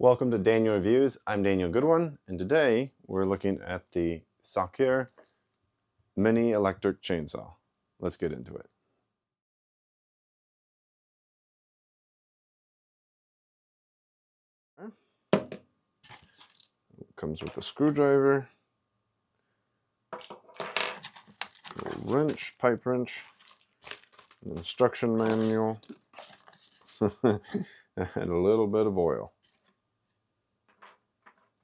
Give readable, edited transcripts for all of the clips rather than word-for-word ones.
Welcome to Daniel Reviews. I'm Daniel Goodwin, and today we're looking at the Sakir Mini Electric Chainsaw. Let's get into it. It comes with a screwdriver, a wrench, pipe wrench, an instruction manual, and a little bit of oil.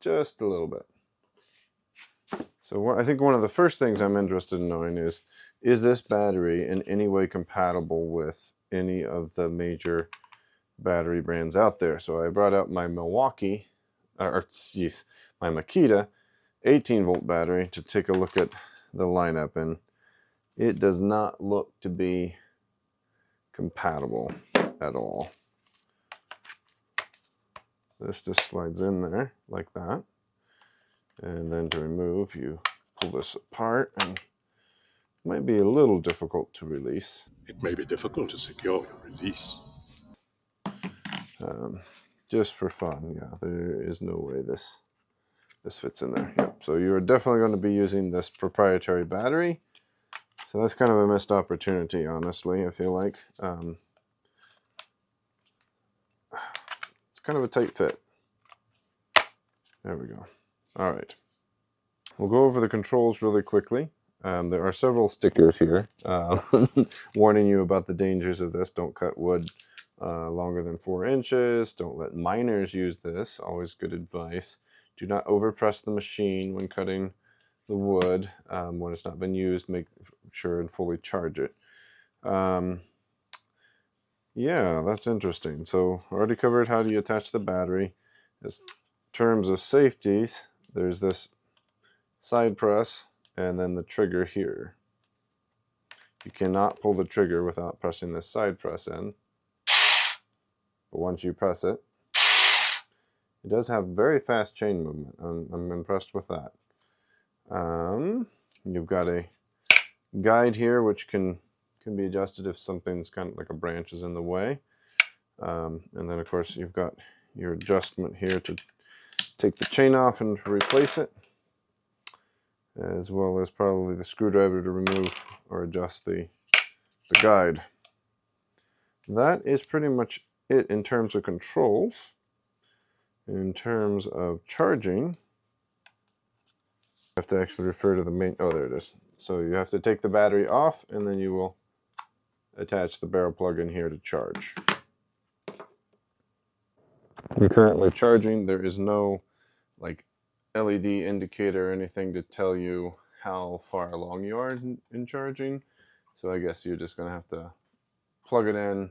Just a little bit. So I think one of the first things I'm interested in knowing is this battery in any way compatible with any of the major battery brands out there? So I brought out my my Makita 18-volt battery to take a look at the lineup, and it does not look to be compatible at all. This just slides in there like that. And then to remove, you pull this apart, and it might be a little difficult to release. It may be difficult to secure your release. Just for fun, yeah, there is no way this fits in there. Yep. So you're definitely going to be using this proprietary battery. So that's kind of a missed opportunity, honestly, I feel like. It's kind of a tight fit. There we go. All right. We'll go over the controls really quickly. There are several stickers here warning you about the dangers of this. Don't cut wood longer than 4 inches. Don't let minors use this. Always good advice. Do not overpress the machine when cutting the wood. When it's not been used, make sure and fully charge it. Yeah, that's interesting. So already covered how do you attach the battery. In terms of safeties, there's this side press and then the trigger here. You cannot pull the trigger without pressing this side press in. But once you press it, it does have very fast chain movement. I'm impressed with that. You've got a guide here which can be adjusted if something's kind of like a branch is in the way. And then of course you've got your adjustment here to take the chain off and replace it, as well as probably the screwdriver to remove or adjust the guide. That is pretty much it in terms of controls. In terms of charging, you have to actually refer to the main, oh there it is. So you have to take the battery off and then you will attach the barrel plug in here to charge. I'm currently charging. There is no like LED indicator or anything to tell you how far along you are in charging. So I guess you're just going to have to plug it in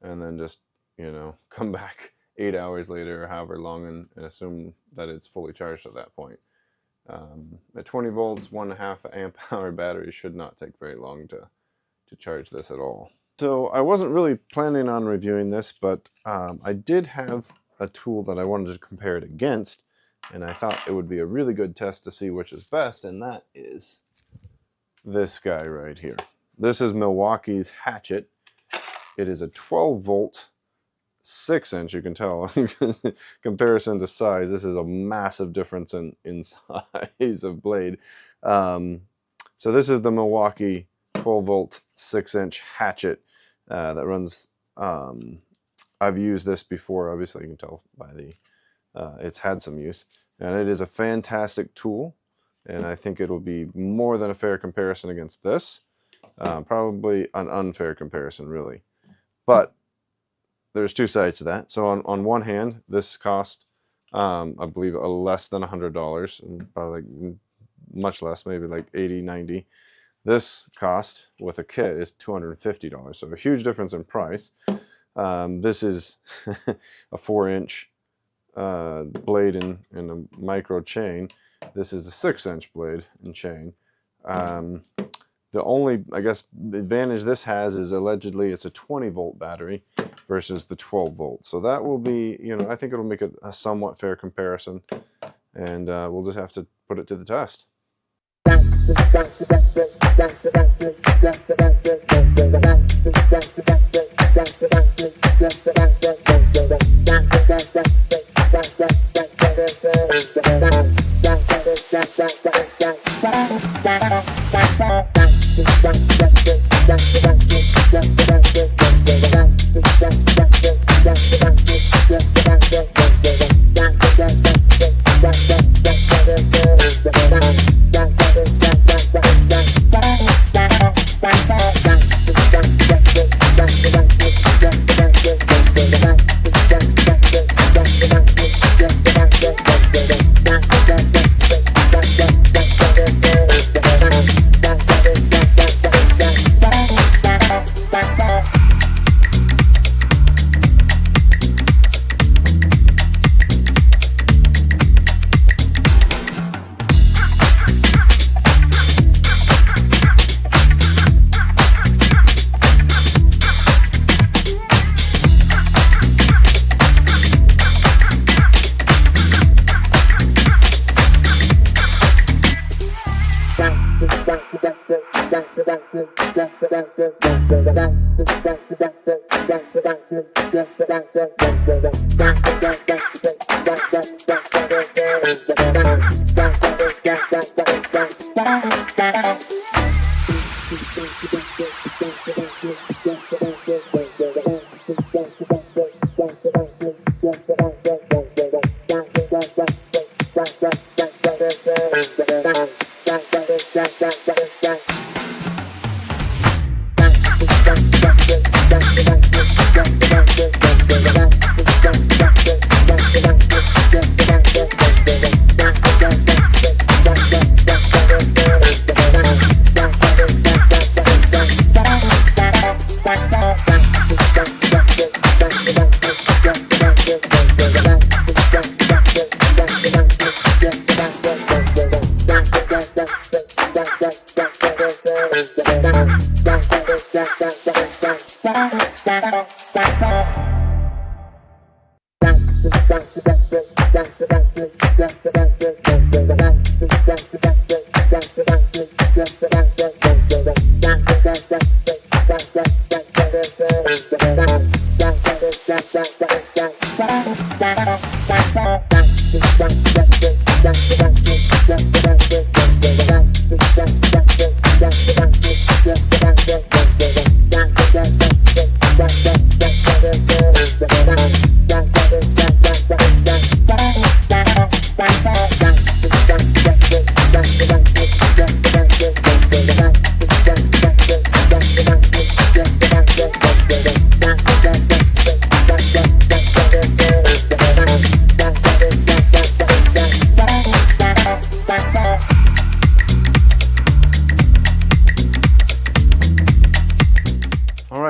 and then just, you know, come back 8 hours later or however long and assume that it's fully charged at that point. At 20 volts, 1.5 amp hour battery should not take very long to charge this at all. So I wasn't really planning on reviewing this, but I did have a tool that I wanted to compare it against, and I thought it would be a really good test to see which is best, and that is this guy right here. This is Milwaukee's Hatchet. It is a 12-volt, 6-inch, you can tell, comparison to size. This is a massive difference in size of blade. So this is the Milwaukee 12-volt, 6-inch Hatchet that runs. I've used this before, obviously you can tell by the, it's had some use. And it is a fantastic tool, and I think it'll be more than a fair comparison against this. Probably an unfair comparison, really. But there's two sides to that. So on one hand, this cost, I believe, less than $100, and probably like much less, maybe like $80, $90. This cost with a kit is $250, so a huge difference in price. This is a 4-inch blade in a micro chain. This is a 6-inch blade and chain. The only, I guess, advantage this has is allegedly it's a 20-volt battery versus the 12-volt. So that will be, you know, I think it'll make it a somewhat fair comparison, and we'll just have to put it to the test.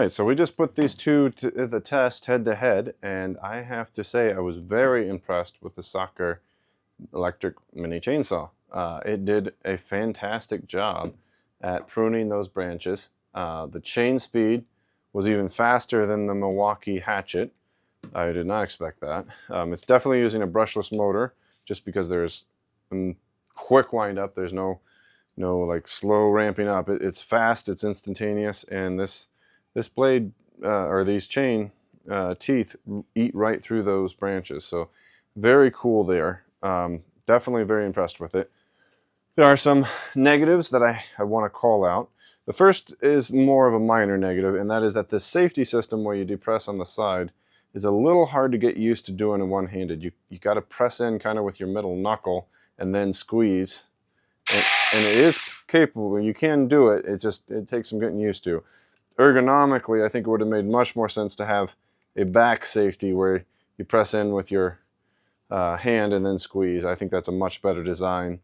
So we just put these two to the test head to head, and I have to say I was very impressed with the Socker electric mini chainsaw. It did a fantastic job at pruning those branches. The chain speed was even faster than the Milwaukee Hatchet. I did not expect that. It's definitely using a brushless motor, just because there's quick wind up. There's no like slow ramping up. It's fast, it's instantaneous, and this blade or these chain teeth eat right through those branches. So very cool there. Definitely very impressed with it. There are some negatives that I want to call out. The first is more of a minor negative, and that is that the safety system where you depress on the side is a little hard to get used to doing in one-handed. You got to press in kind of with your middle knuckle and then squeeze. And it is capable. You can do it. It takes some getting used to. Ergonomically, I think it would have made much more sense to have a back safety where you press in with your hand and then squeeze. I think that's a much better design.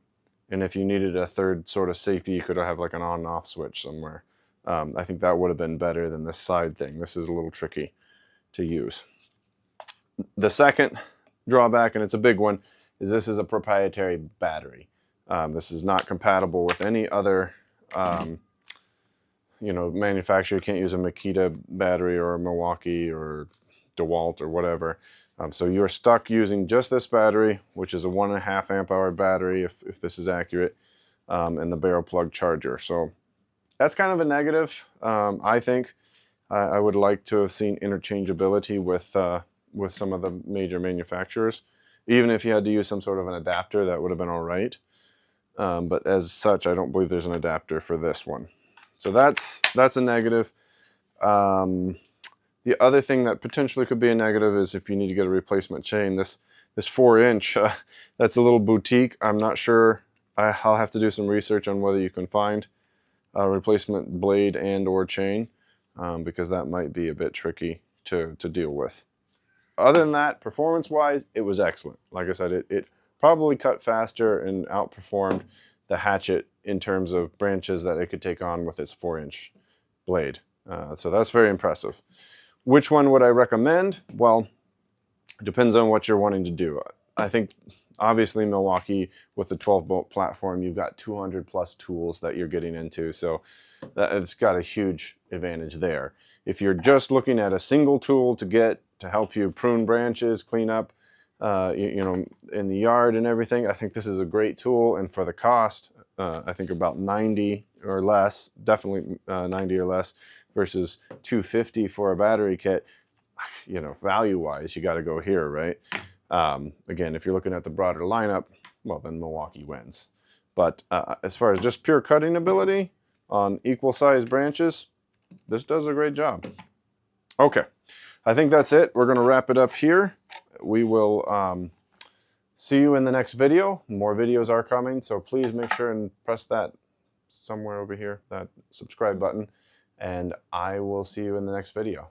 And if you needed a third sort of safety, you could have like an on and off switch somewhere. I think that would have been better than this side thing. This is a little tricky to use. The second drawback, and it's a big one, is this is a proprietary battery. This is not compatible with any other manufacturer. You can't use a Makita battery or a Milwaukee or DeWalt or whatever. So you're stuck using just this battery, which is a 1.5 amp hour battery, if this is accurate, and the barrel plug charger. So that's kind of a negative. I think I would like to have seen interchangeability with some of the major manufacturers. Even if you had to use some sort of an adapter, that would have been all right. but as such, I don't believe there's an adapter for this one. So that's a negative. The other thing that potentially could be a negative is if you need to get a replacement chain. This 4-inch, that's a little boutique. I'm not sure. I'll have to do some research on whether you can find a replacement blade and or chain, because that might be a bit tricky to deal with. Other than that, performance-wise, it was excellent. Like I said, it probably cut faster and outperformed the Hatchet in terms of branches that it could take on with its 4-inch blade. So that's very impressive. Which one would I recommend? Well, it depends on what you're wanting to do. I think obviously Milwaukee with the 12-volt platform, you've got 200 plus tools that you're getting into, so it's got a huge advantage there. If you're just looking at a single tool to help you prune branches, clean up, you know, in the yard and everything, I think this is a great tool. And for the cost, I think about 90 or less, definitely 90 or less, versus 250 for a battery kit. You know, value-wise, you got to go here, right? Again, if you're looking at the broader lineup, well, then Milwaukee wins. But as far as just pure cutting ability on equal-sized branches, this does a great job. Okay, I think that's it. We're going to wrap it up here. We will see you in the next video. More videos are coming, so please make sure and press that somewhere over here, that subscribe button, and I will see you in the next video.